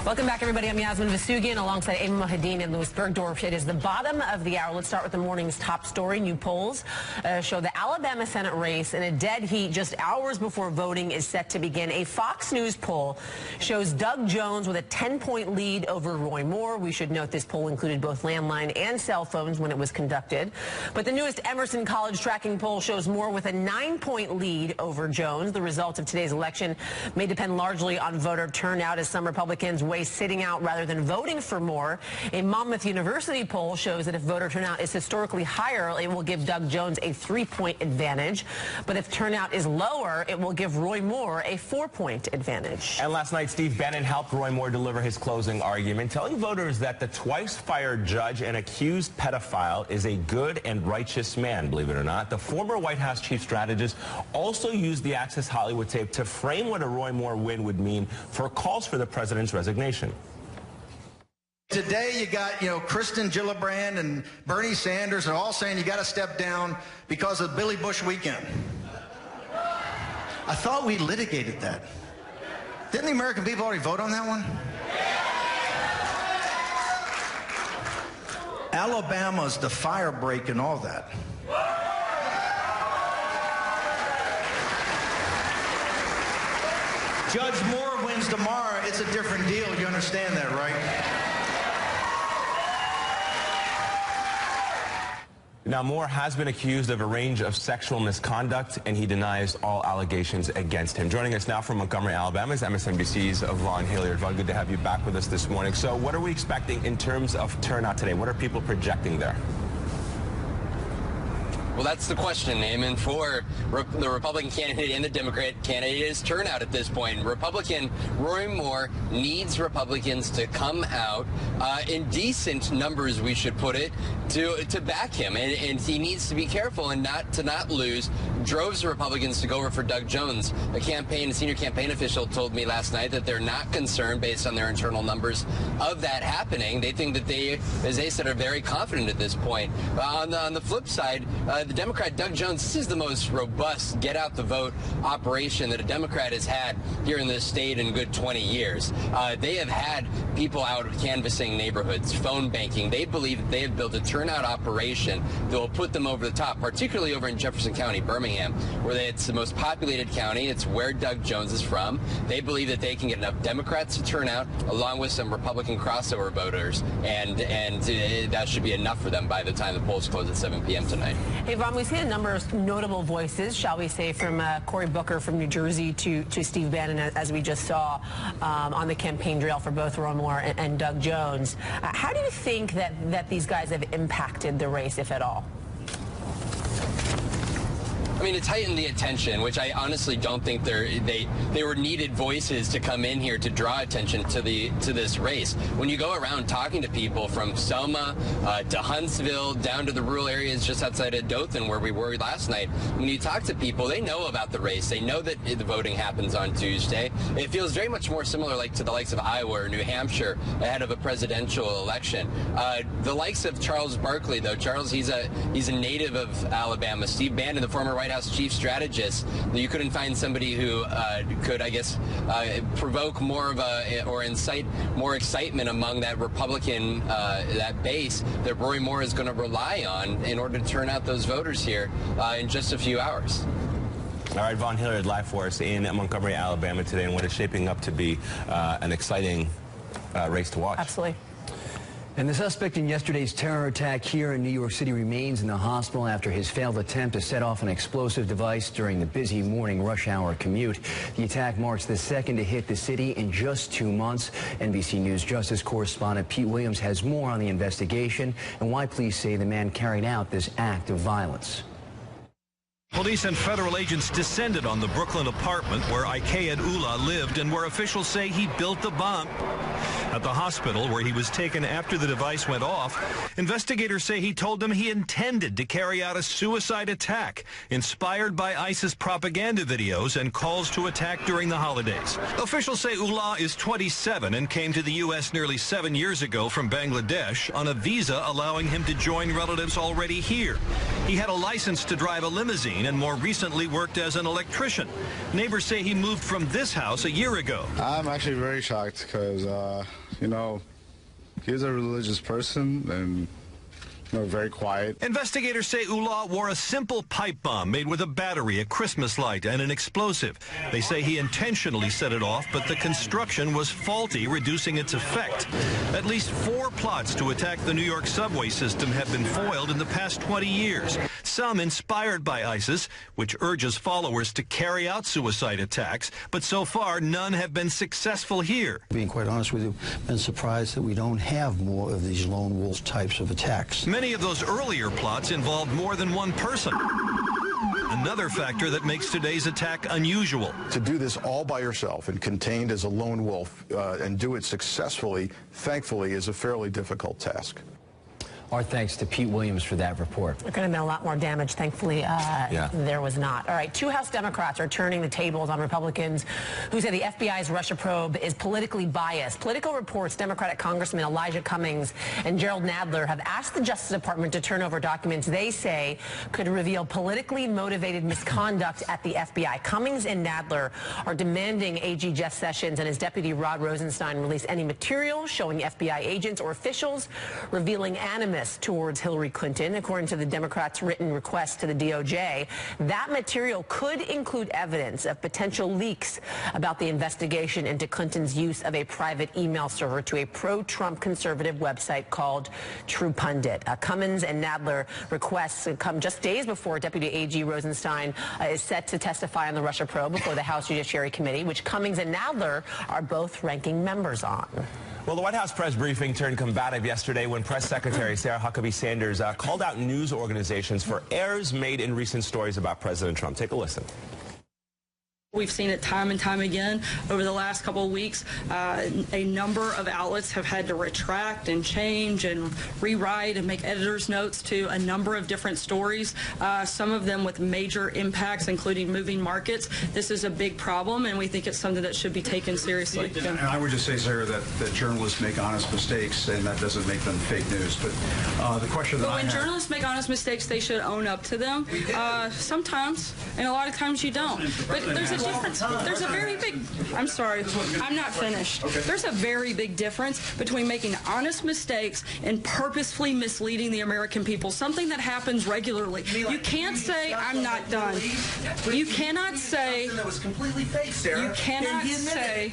Welcome back, everybody. I'm Yasmin Vasugian alongside Amy Mohadeen and Louis Bergdorf. It is the bottom of the hour. Let's start with the morning's top story. New polls show the Alabama Senate race in a dead heat just hours before voting is set to begin. A Fox News poll shows Doug Jones with a 10-point lead over Roy Moore. We should note this poll included both landline and cell phones when it was conducted. But the newest Emerson College tracking poll shows Moore with a 9-point lead over Jones. The results of today's election may depend largely on voter turnout as some Republicans weigh sitting out rather than voting for Moore. A Monmouth University poll shows that if voter turnout is historically higher, it will give Doug Jones a 3-point advantage. But if turnout is lower, it will give Roy Moore a 4-point advantage. And last night, Steve Bannon helped Roy Moore deliver his closing argument, telling voters that the twice-fired judge and accused pedophile is a good and righteous man, believe it or not. The former White House chief strategist also used the Access Hollywood tape to frame what a Roy Moore win would mean for calls for the president's resignation. Today you got, Kristen Gillibrand and Bernie Sanders are all saying you got to step down because of Billy Bush weekend. I thought we litigated that. Didn't the American people already vote on that one? Alabama's the fire break and all that. Judge Moore wins tomorrow, it's a different deal. You understand that, right? Now, Moore has been accused of a range of sexual misconduct, and he denies all allegations against him. Joining us now from Montgomery, Alabama is MSNBC's Vaughn Hilliard. Vaughn, good to have you back with us this morning. So what are we expecting in terms of turnout today? What are people projecting there? Well, that's the question, Eamon, for the Republican candidate and the Democrat candidate is turnout at this point. Republican Roy Moore needs Republicans to come out in decent numbers, we should put it, to back him. And he needs to be careful and not lose droves of Republicans to go over for Doug Jones. A senior campaign official told me last night that they're not concerned based on their internal numbers of that happening. They think that they, as they said, are very confident at this point. On the flip side, the Democrat Doug Jones, this is the most robust get-out-the-vote operation that a Democrat has had here in this state in a good 20 years. They have had people out canvassing neighborhoods, phone banking. They believe that they have built a turnout operation that will put them over the top, particularly over in Jefferson County, Birmingham, where it's the most populated county. It's where Doug Jones is from. They believe that they can get enough Democrats to turn out, along with some Republican crossover voters, and that should be enough for them by the time the polls close at 7 p.m. tonight. Hey, Vaughn, we've seen a number of notable voices, shall we say, from Cory Booker from New Jersey to Steve Bannon, as we just saw on the campaign trail for both Roy Moore and Doug Jones. How do you think that these guys have impacted the race, if at all? I mean, it's heightened the attention, which I honestly don't think they were needed voices to come in here to draw attention to this race. When you go around talking to people from Selma to Huntsville down to the rural areas just outside of Dothan where we were last night, when you talk to people, they know about the race. They know that the voting happens on Tuesday. It feels very much more similar to the likes of Iowa or New Hampshire ahead of a presidential election. The likes of Charles Barkley, though, Charles, he's a native of Alabama. Steve Bannon, the former White House chief strategist, you couldn't find somebody who could, I guess, provoke more of or incite more excitement among that Republican, that base that Roy Moore is going to rely on in order to turn out those voters here in just a few hours. All right, Vaughn Hilliard live for us in Montgomery, Alabama today, and what is shaping up to be an exciting race to watch. Absolutely. And the suspect in yesterday's terror attack here in New York City remains in the hospital after his failed attempt to set off an explosive device during the busy morning rush hour commute. The attack marks the second to hit the city in just 2 months. NBC News Justice correspondent Pete Williams has more on the investigation and why police say the man carried out this act of violence. Police and federal agents descended on the Brooklyn apartment where Ikead Ullah lived and where officials say he built the bomb. At the hospital where he was taken after the device went off, investigators say he told them he intended to carry out a suicide attack inspired by ISIS propaganda videos and calls to attack during the holidays. Officials say Ullah is 27 and came to the U.S. nearly 7 years ago from Bangladesh on a visa allowing him to join relatives already here. He had a license to drive a limousine and more recently worked as an electrician. Neighbors say he moved from this house a year ago. I'm actually very shocked because, you know, he's a religious person and very quiet. Investigators say Ullah wore a simple pipe bomb made with a battery, a Christmas light, and an explosive. They say he intentionally set it off, but the construction was faulty, reducing its effect. At least 4 plots to attack the New York subway system have been foiled in the past 20 years. Some inspired by ISIS, which urges followers to carry out suicide attacks, but so far none have been successful here. Being quite honest with you, I've been surprised that we don't have more of these lone wolf types of attacks. Many of those earlier plots involved more than one person. Another factor that makes today's attack unusual. To do this all by yourself and contained as a lone wolf and do it successfully, thankfully, is a fairly difficult task. Our thanks to Pete Williams for that report. There could have been a lot more damage. Thankfully, there was not. All right, 2 House Democrats are turning the tables on Republicans who say the FBI's Russia probe is politically biased. Political reports Democratic Congressman Elijah Cummings and Gerald Nadler have asked the Justice Department to turn over documents they say could reveal politically motivated misconduct at the FBI. Cummings and Nadler are demanding AG Jeff Sessions and his deputy Rod Rosenstein release any material showing FBI agents or officials revealing animus towards Hillary Clinton. According to the Democrats' written request to the DOJ, that material could include evidence of potential leaks about the investigation into Clinton's use of a private email server to a pro-Trump conservative website called True Pundit. Cummins and Nadler requests come just days before Deputy AG Rosenstein is set to testify on the Russia probe before the House Judiciary Committee, which Cummings and Nadler are both ranking members on. Well, the White House press briefing turned combative yesterday when Press Secretary Sarah Huckabee Sanders called out news organizations for errors made in recent stories about President Trump. Take a listen. We've seen it time and time again over the last couple of weeks. A number of outlets have had to retract and change and rewrite and make editor's notes to a number of different stories, some of them with major impacts, including moving markets. This is a big problem, and we think it's something that should be taken seriously. And I would just say, Sarah, that journalists make honest mistakes, and that doesn't make them fake news. But the question that when journalists make honest mistakes, they should own up to them. Sometimes, and a lot of times you don't. But there's a difference. There's a very big, I'm sorry, I'm not finished. Okay. There's a very big difference between making honest mistakes and purposefully misleading the American people, something that happens regularly. You can't say, I'm not done. You cannot say, that was completely fake, Sarah. You cannot say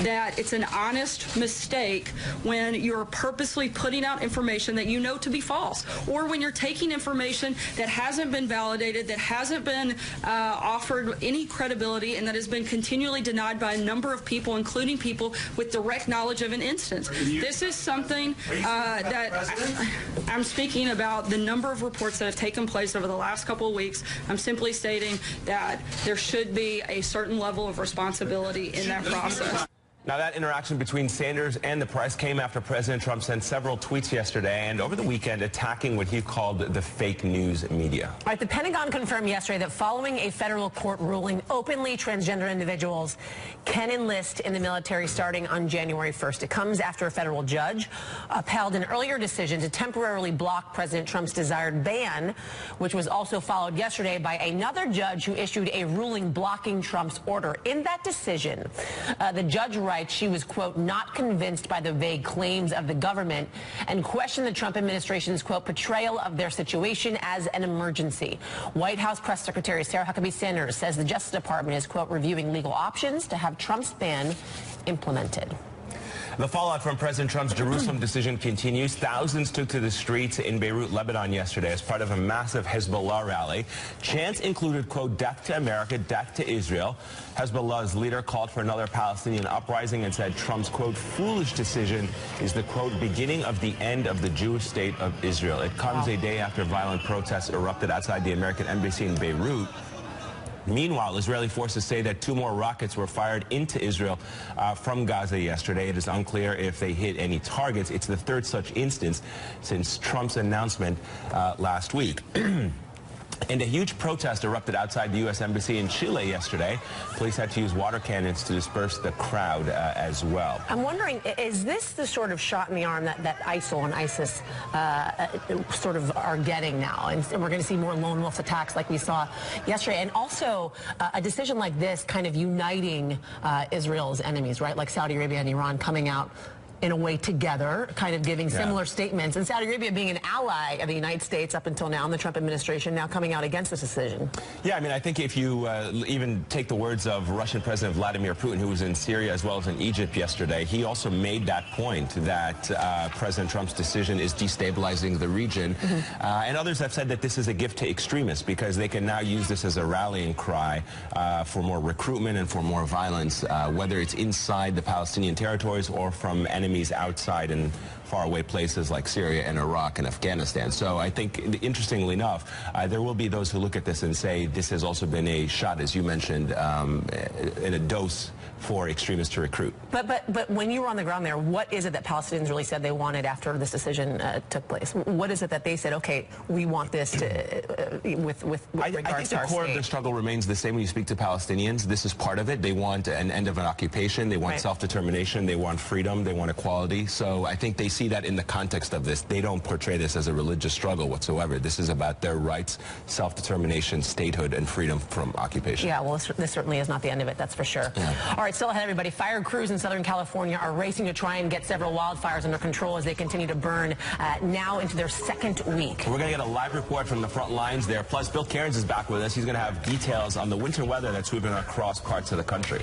that it's an honest mistake when you're purposely putting out information that you know to be false, or when you're taking information that hasn't been validated, that hasn't been offered any credibility, and that has been continually denied by a number of people, including people with direct knowledge of an instance. This is something that I'm speaking about the number of reports that have taken place over the last couple of weeks. I'm simply stating that there should be a certain level of responsibility in that process. Now, that interaction between Sanders and the press came after President Trump sent several tweets yesterday and over the weekend attacking what he called the fake news media. All right, the Pentagon confirmed yesterday that following a federal court ruling, openly transgender individuals can enlist in the military starting on January 1st. It comes after a federal judge upheld an earlier decision to temporarily block President Trump's desired ban, which was also followed yesterday by another judge who issued a ruling blocking Trump's order. In that decision, the judge writes she was, quote, not convinced by the vague claims of the government and questioned the Trump administration's, quote, portrayal of their situation as an emergency. White House Press Secretary Sarah Huckabee Sanders says the Justice Department is, quote, reviewing legal options to have Trump's ban implemented. The fallout from President Trump's Jerusalem decision continues. Thousands took to the streets in Beirut, Lebanon yesterday as part of a massive Hezbollah rally. Chants included, quote, death to America, death to Israel. Hezbollah's leader called for another Palestinian uprising and said Trump's, quote, foolish decision is the, quote, beginning of the end of the Jewish state of Israel. It comes a day after violent protests erupted outside the American embassy in Beirut. Meanwhile, Israeli forces say that 2 more rockets were fired into Israel from Gaza yesterday. It is unclear if they hit any targets. It's the 3rd such instance since Trump's announcement last week. And a huge protest erupted outside the U.S. Embassy in Chile yesterday. Police had to use water cannons to disperse the crowd as well. I'm wondering, is this the sort of shot in the arm that ISIL and ISIS sort of are getting now? And we're going to see more lone wolf attacks like we saw yesterday. And also a decision like this kind of uniting Israel's enemies, right? Like Saudi Arabia and Iran coming out in a way together, kind of giving similar statements. And Saudi Arabia being an ally of the United States up until now in the Trump administration, now coming out against this decision. Yeah, I mean, I think if you even take the words of Russian President Vladimir Putin, who was in Syria as well as in Egypt yesterday, he also made that point that President Trump's decision is destabilizing the region. And others have said that this is a gift to extremists because they can now use this as a rallying cry for more recruitment and for more violence, whether it's inside the Palestinian territories or from enemies outside in faraway places like Syria and Iraq and Afghanistan. So I think, interestingly enough, there will be those who look at this and say this has also been a shot, as you mentioned, in a dose for extremists to recruit. But when you were on the ground there, what is it that Palestinians really said they wanted after this decision took place? What is it that they said, okay, we want this to, with regards to our state? I think the core of the struggle remains the same when you speak to Palestinians. This is part of it. They want an end of an occupation. They want self-determination. They want freedom. They want equality. So I think they see that in the context of this. They don't portray this as a religious struggle whatsoever. This is about their rights, self-determination, statehood, and freedom from occupation. Yeah, well, this certainly is not the end of it, that's for sure. All right, still ahead, everybody. Fire crews in Southern California are racing to try and get several wildfires under control as they continue to burn now into their second week. We're going to get a live report from the front lines there. Plus, Bill Cairns is back with us. He's going to have details on the winter weather that's sweeping across parts of the country.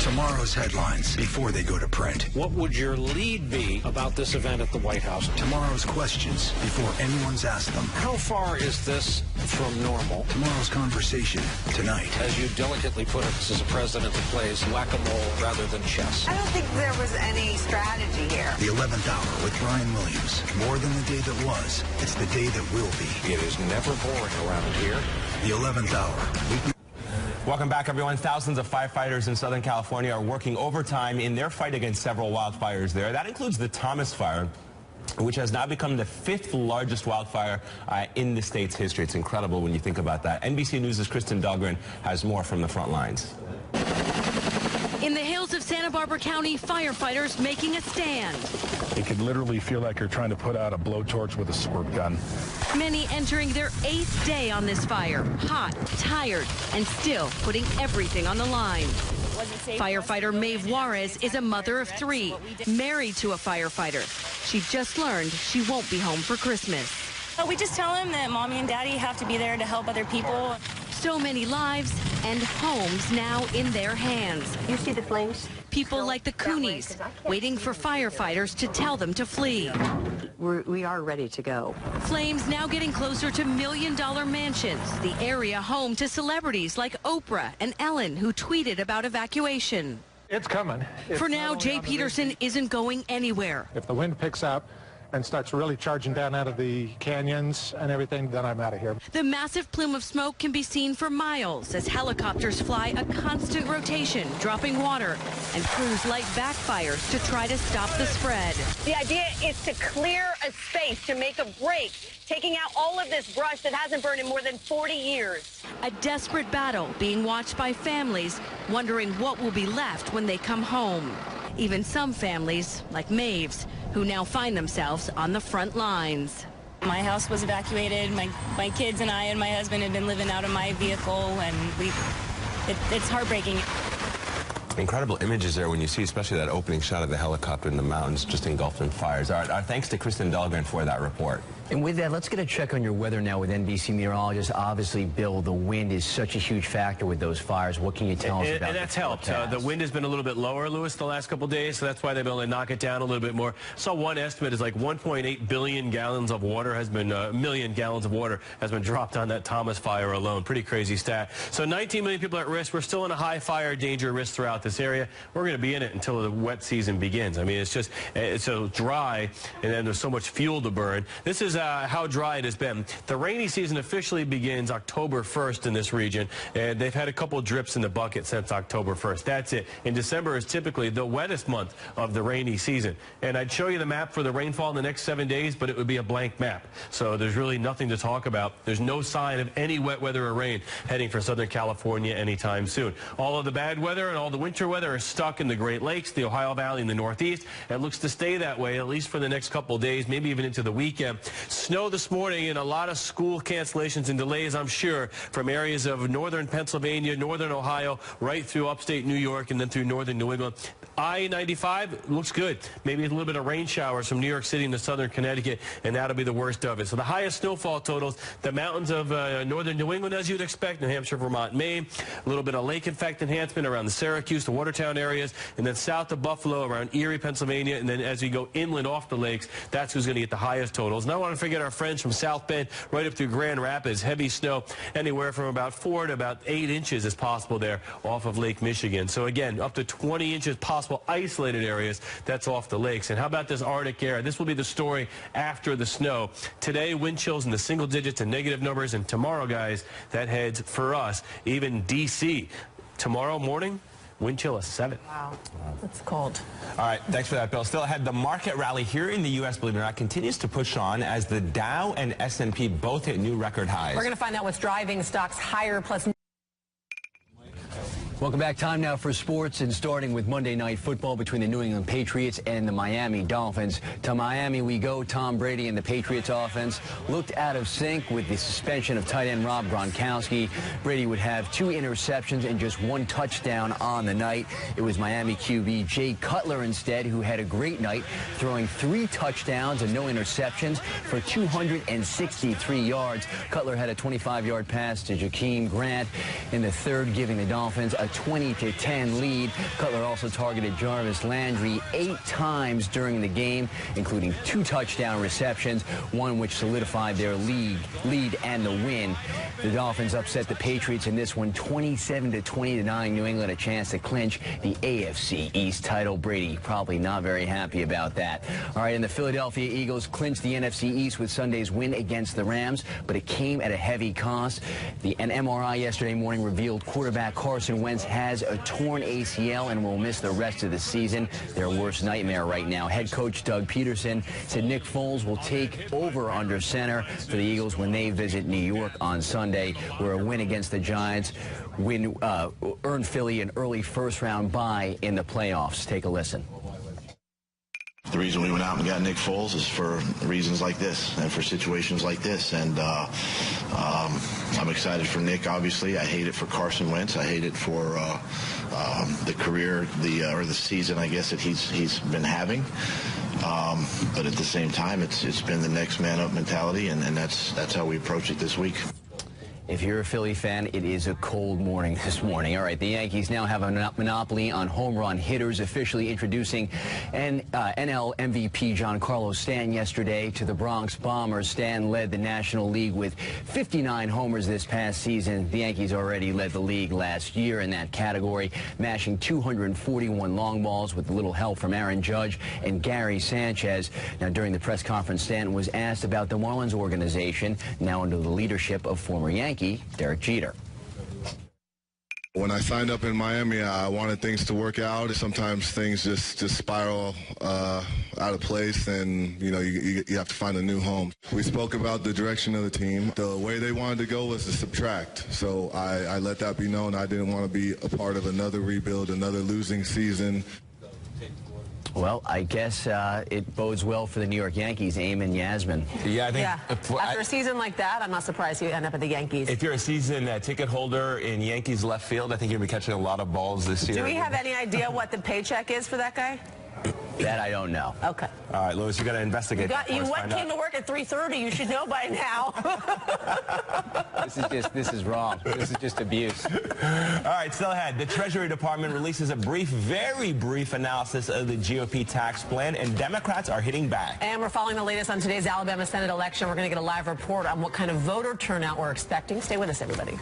Tomorrow's headlines before they go to print. What would your lead be about this event at the White House? Tomorrow's questions before anyone's asked them. How far is this from normal? Tomorrow's conversation tonight. As you delicately put it, this is a president that plays whack-a-mole rather than chess. I don't think there was any strategy here. The 11th hour with Ryan Williams. More than the day that was, it's the day that will be. It is never boring around here. The 11th hour. Welcome back, everyone. Thousands of firefighters in Southern California are working overtime in their fight against several wildfires there. That includes the Thomas Fire, which has now become the 5th largest wildfire in the state's history. It's incredible when you think about that. NBC News' Kristen Dahlgren has more from the front lines. In the hills of Santa Barbara County, firefighters making a stand. It could literally feel like you're trying to put out a blowtorch with a squirt gun. Many entering their 8th day on this fire, hot, tired, and still putting everything on the line. Firefighter Maeve Juarez is a mother of 3, married to a firefighter. She just learned she won't be home for Christmas. We just tell them that Mommy and Daddy have to be there to help other people. So many lives and homes now in their hands. You see the flames? People like the Coonies waiting for firefighters to tell them to flee. We are ready to go. Flames now getting closer to million-dollar mansions, the area home to celebrities like Oprah and Ellen, who tweeted about evacuation. It's coming. For now, Jay Peterson isn't going anywhere. If the wind picks up and starts really charging down out of the canyons and everything, then I'm out of here. The massive plume of smoke can be seen for miles as helicopters fly a constant rotation, dropping water, and crews light backfires to try to stop the spread. The idea is to clear a space, to make a break, taking out all of this brush that hasn't burned in more than 40 years. A desperate battle being watched by families wondering what will be left when they come home. Even some families, like Maeve's, who now find themselves on the front lines. My house was evacuated. My kids and I and my husband had been living out of my vehicle, and it's heartbreaking. Incredible images there when you see especially that opening shot of the helicopter in the mountains just engulfed in fires. Our thanks to Kristen Dahlgren for that report. And with that, let's get a check on your weather now with NBC meteorologist. Obviously, Bill, the wind is such a huge factor with those fires. What can you tell us about And that's helped. The wind has been a little bit lower, Lewis, the last couple of days, so that's why they've been able to knock it down a little bit more. Saw one estimate is like 1.8 billion gallons of water has been, million gallons of water has been dropped on that Thomas fire alone. Pretty crazy stat. So 19 million people at risk. We're still in a high fire danger risk throughout this area. We're going to be in it until the wet season begins. I mean, it's just, it's so dry, and then there's so much fuel to burn. This is how dry it has been. The rainy season officially begins October 1st in this region, and they've had a couple drips in the bucket since October 1st. That's it. And December is typically the wettest month of the rainy season. And I'd show you the map for the rainfall in the next 7 days, but it would be a blank map. So there's really nothing to talk about. There's no sign of any wet weather or rain heading for Southern California anytime soon. All of the bad weather and all the winter weather are stuck in the Great Lakes, the Ohio Valley, and the Northeast. It looks to stay that way, at least for the next couple of days, maybe even into the weekend. Snow this morning and a lot of school cancellations and delays, I'm sure, from areas of northern Pennsylvania, northern Ohio, right through upstate New York, and then through northern New England. I-95 looks good. Maybe a little bit of rain showers from New York City into southern Connecticut, and that'll be the worst of it. So the highest snowfall totals, the mountains of northern New England, as you'd expect, New Hampshire, Vermont, Maine, a little bit of lake effect enhancement around the Syracuse, the Watertown areas, and then south of Buffalo, around Erie, Pennsylvania, and then as you go inland off the lakes, that's who's going to get the highest totals. And I want to forget our friends from South Bend right up through Grand Rapids. Heavy snow, anywhere from about 4 to about 8 inches is possible there off of Lake Michigan. So again, up to 20 inches possible isolated areas. That's off the lakes. And how about this Arctic air? This will be the story after the snow. Today, wind chills in the single digits and negative numbers. And tomorrow, guys, that heads for us, even D.C. Tomorrow morning, wind chill of 7. Wow. That's cold. All right, thanks for that, Bill. Still ahead, the market rally here in the U.S., believe it or not, continues to push on as the Dow and S&P both hit new record highs. We're going to find out what's driving stocks higher, plus... Welcome back. Time now for sports, and starting with Monday Night Football between the New England Patriots and the Miami Dolphins. To Miami we go. Tom Brady and the Patriots offense looked out of sync with the suspension of tight end Rob Gronkowski. Brady would have 2 interceptions and just 1 touchdown on the night. It was Miami QB Jay Cutler instead who had a great night, throwing 3 touchdowns and no interceptions for 263 yards. Cutler had a 25-yard pass to Jakeem Grant in the third, giving the Dolphins a 20-10 lead. Cutler also targeted Jarvis Landry 8 times during the game, including 2 touchdown receptions, one which solidified their lead and the win. The Dolphins upset the Patriots in this one 27-20, denying New England a chance to clinch the AFC East title. Brady probably not very happy about that. All right, and the Philadelphia Eagles clinched the NFC East with Sunday's win against the Rams, but it came at a heavy cost. An MRI yesterday morning revealed quarterback Carson Wentz has a torn ACL and will miss the rest of the season. Their worst nightmare right now. Head coach Doug Peterson said Nick Foles will take over under center for the Eagles when they visit New York on Sunday, where a win against the Giants earned Philly an early first-round bye in the playoffs. Take a listen. The reason we went out and got Nick Foles is for reasons like this and for situations like this. And I'm excited for Nick, obviously. I hate it for Carson Wentz. I hate it for the career, or the season, I guess, that he's been having. But at the same time, it's been the next man up mentality, and that's how we approach it this week. If you're a Philly fan, it is a cold morning this morning. All right, the Yankees now have a monopoly on home run hitters, officially introducing NL MVP Giancarlo Stanton yesterday to the Bronx Bombers. Stanton led the National League with 59 homers this past season. The Yankees already led the league last year in that category, mashing 241 long balls with a little help from Aaron Judge and Gary Sanchez. Now, during the press conference, Stanton was asked about the Marlins organization, now under the leadership of former Yankee Derek Jeter. When I signed up in Miami, I wanted things to work out. Sometimes things just spiral out of place, and you have to find a new home. We spoke about the direction of the team. The way they wanted to go was to subtract. So I let that be known. I didn't want to be a part of another rebuild, another losing season. Well, I guess it bodes well for the New York Yankees, Eamon Yasmin. Yeah, I think After a season like that, I'm not surprised you end up at the Yankees. If you're a season ticket holder in Yankees left field, I think you're going to be catching a lot of balls this year. Do we have any idea what the paycheck is for that guy? That I don't know. Okay. All right, Louis, you got to investigate. You came to work at 3:30. You should know by now. This is wrong. This is just abuse. All right, still ahead. The Treasury Department releases a very brief analysis of the GOP tax plan, and Democrats are hitting back. And we're following the latest on today's Alabama Senate election. We're going to get a live report on what kind of voter turnout we're expecting. Stay with us, everybody.